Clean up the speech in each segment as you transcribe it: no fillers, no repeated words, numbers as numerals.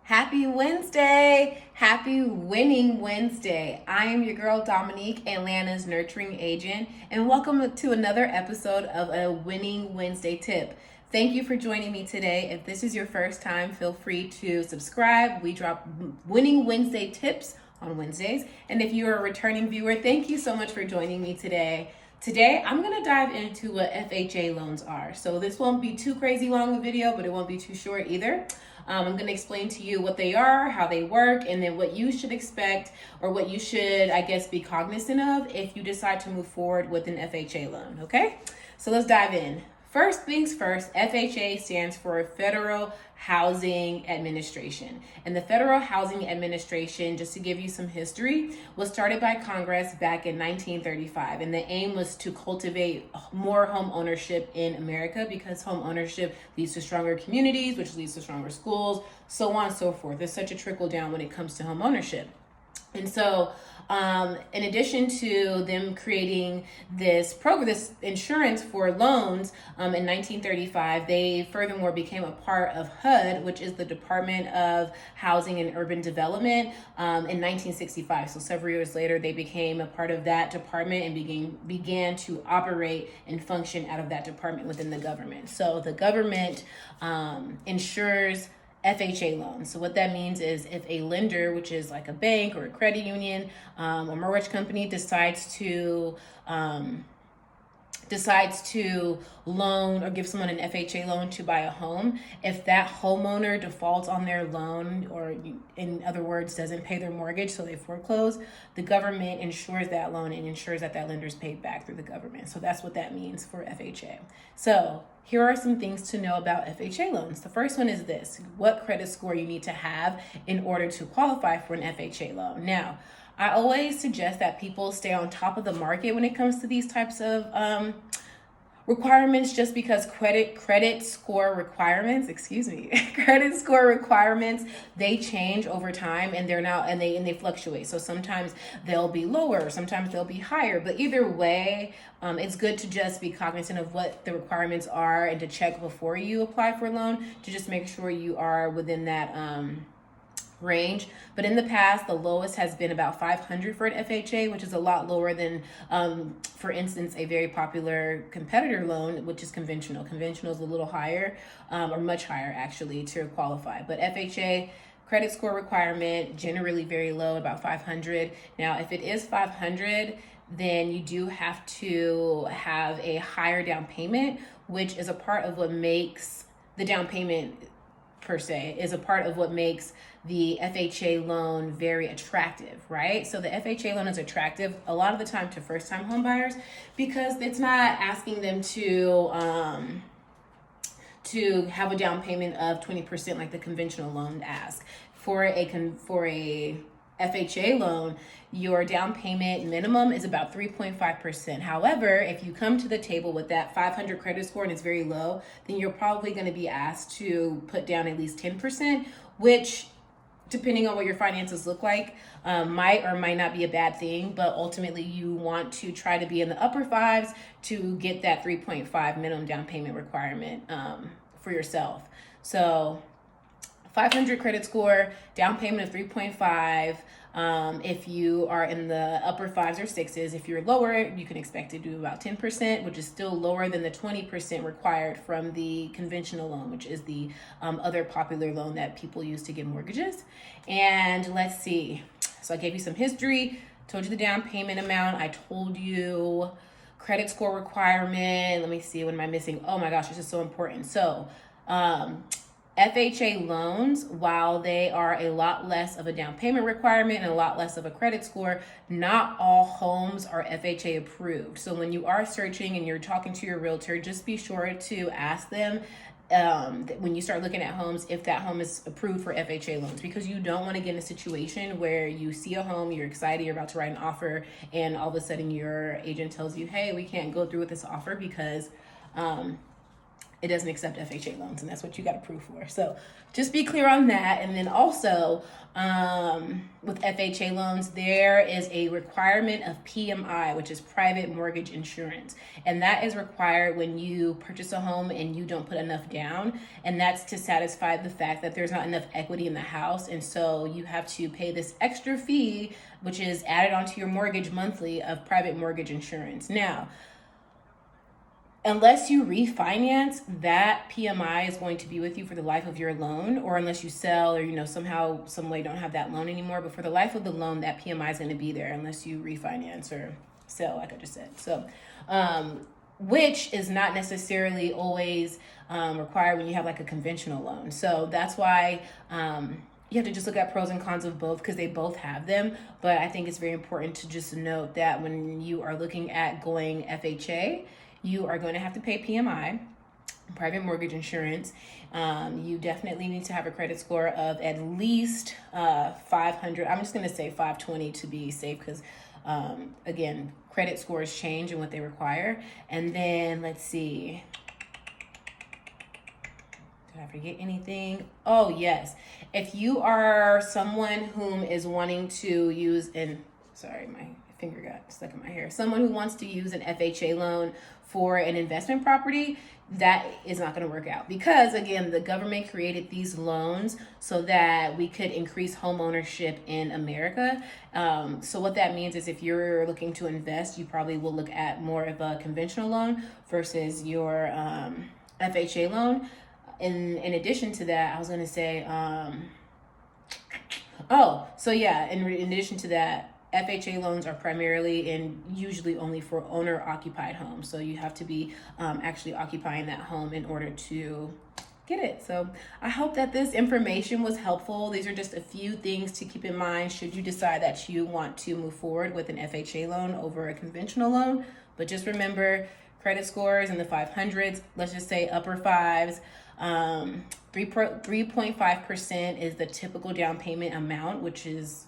Happy Wednesday! Happy Winning Wednesday! I am your girl Dominique, Atlanta's nurturing agent, and welcome to another episode of a Winning Wednesday tip. Thank you for joining me today. If this is your first time, feel free to subscribe. We drop Winning Wednesday tips on Wednesdays. And if you're a returning viewer, thank you so much for joining me today. Today, I'm going to dive into what FHA loans are. So this won't be too crazy long a video, but it won't be too short either. I'm going to explain to you what they are, how they work, and then what you should expect or what you should, I guess, be cognizant of if you decide to move forward with an FHA loan, okay? So let's dive in. First things first, FHA stands for Federal Housing Administration. And the Federal Housing Administration, just to give you some history, was started by Congress back in 1935. And the aim was to cultivate more home ownership in America because home ownership leads to stronger communities, which leads to stronger schools, so on and so forth. There's such a trickle down when it comes to home ownership. And so, in addition to them creating this program, this insurance for loans in 1935, they furthermore became a part of HUD, which is the Department of Housing and Urban Development, in 1965. So several years later, they became a part of that department and began to operate and function out of that department within the government. So the government insures FHA loans. So what that means is if a lender, which is like a bank or a credit union, or mortgage company decides to loan or give someone an FHA loan to buy a home, if that homeowner defaults on their loan, or in other words, doesn't pay their mortgage, so they foreclose, the government insures that loan and ensures that that lender is paid back through the government. So that's what that means for FHA. So here are some things to know about FHA loans. The first one is this: what credit score you need to have in order to qualify for an FHA loan. Now, I always suggest that people stay on top of the market when it comes to these types of requirements, just because credit score requirements, credit score requirements, they change over time, and they fluctuate. So sometimes they'll be lower, sometimes they'll be higher, but either way, it's good to just be cognizant of what the requirements are and to check before you apply for a loan to just make sure you are within that range. But in the past, the lowest has been about 500 for an FHA, which is a lot lower than, for instance, a very popular competitor loan, which is conventional. Conventional is a little higher, or much higher actually, to qualify. But FHA credit score requirement generally very low, about 500. Now, if it is 500, then you do have to have a higher down payment, which is a part of what makes the down payment per se is a part of what makes the FHA loan very attractive, right? So the FHA loan is attractive a lot of the time to first-time home buyers because it's not asking them to have a down payment of 20% like the conventional loan asks. For a FHA loan, your down payment minimum is about 3.5%. However, if you come to the table with that 500 credit score and it's very low, then you're probably going to be asked to put down at least 10%, which, depending on what your finances look like, might or might not be a bad thing, but ultimately you want to try to be in the upper fives to get that 3.5 minimum down payment requirement for yourself. So 500 credit score, down payment of 3.5. If you are in the upper fives or sixes, if you're lower, you can expect to do about 10%, which is still lower than the 20% required from the conventional loan, which is the other popular loan that people use to get mortgages. And let's see. So I gave you some history, told you the down payment amount. I told you credit score requirement. Let me see, what am I missing? Oh my gosh, this is so important. So, FHA loans, while they are a lot less of a down payment requirement and a lot less of a credit score, not all homes are FHA approved. So when you are searching and you're talking to your realtor, just be sure to ask them when you start looking at homes if that home is approved for FHA loans, because you don't want to get in a situation where you see a home, you're excited, you're about to write an offer, and all of a sudden your agent tells you, hey, we can't go through with this offer because it doesn't accept FHA loans, and that's what you got to prove for. So just be clear on that. And then also with FHA loans, there is a requirement of PMI, which is private mortgage insurance. And that is required when you purchase a home and you don't put enough down. And that's to satisfy the fact that there's not enough equity in the house. And so you have to pay this extra fee, which is added onto your mortgage monthly, of private mortgage insurance. Now, unless you refinance, that PMI is going to be with you for the life of your loan, or unless you sell or, somehow, some way don't have that loan anymore. But for the life of the loan, that PMI is going to be there unless you refinance or sell, like I just said. So, which is not necessarily always required when you have like a conventional loan. So that's why you have to just look at pros and cons of both, because they both have them. But I think it's very important to just note that when you are looking at going FHA, you are going to have to pay PMI, private mortgage insurance. You definitely need to have a credit score of at least 500. I'm just going to say 520 to be safe, because again, credit scores change and what they require. And then let's see. Did I forget anything? Oh, yes. If you are someone whom is wanting to use sorry, my finger got stuck in my hair. Someone who wants to use an FHA loan for an investment property, that is not going to work out, because again, the government created these loans so that we could increase home ownership in America. So what that means is if you're looking to invest, you probably will look at more of a conventional loan versus your FHA loan. In addition to that, I was going to say, in addition to that, FHA loans are primarily and usually only for owner-occupied homes. So you have to be actually occupying that home in order to get it. So I hope that this information was helpful. These are just a few things to keep in mind should you decide that you want to move forward with an FHA loan over a conventional loan. But just remember, credit scores in the 500s, let's just say upper fives. 3.5% is the typical down payment amount, which is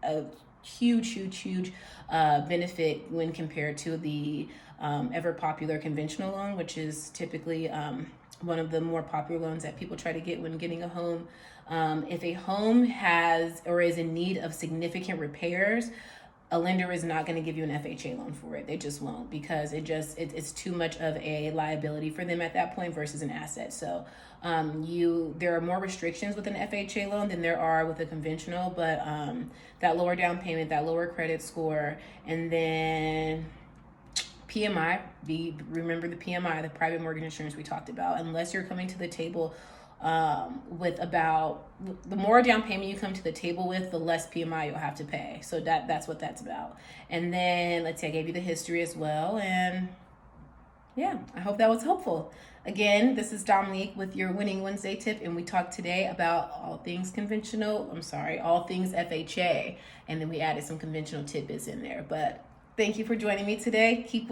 a huge benefit when compared to the ever popular conventional loan, which is typically one of the more popular loans that people try to get when getting a home. If a home has or is in need of significant repairs, a lender is not going to give you an FHA loan for it. They just won't, because it's too much of a liability for them at that point versus an asset. So there are more restrictions with an FHA loan than there are with a conventional, but that lower down payment, that lower credit score, and then PMI, remember the PMI, the private mortgage insurance we talked about. Unless you're coming to the table with the more down payment you come to the table with, the less PMI you'll have to pay. So that's what that's about. And then let's see, I gave you the history as well. And yeah, I hope that was helpful. Again, this is Dominique with your Winning Wednesday tip, and we talked today about all things FHA, and then we added some conventional tidbits in there. But thank you for joining me today. Keep winning.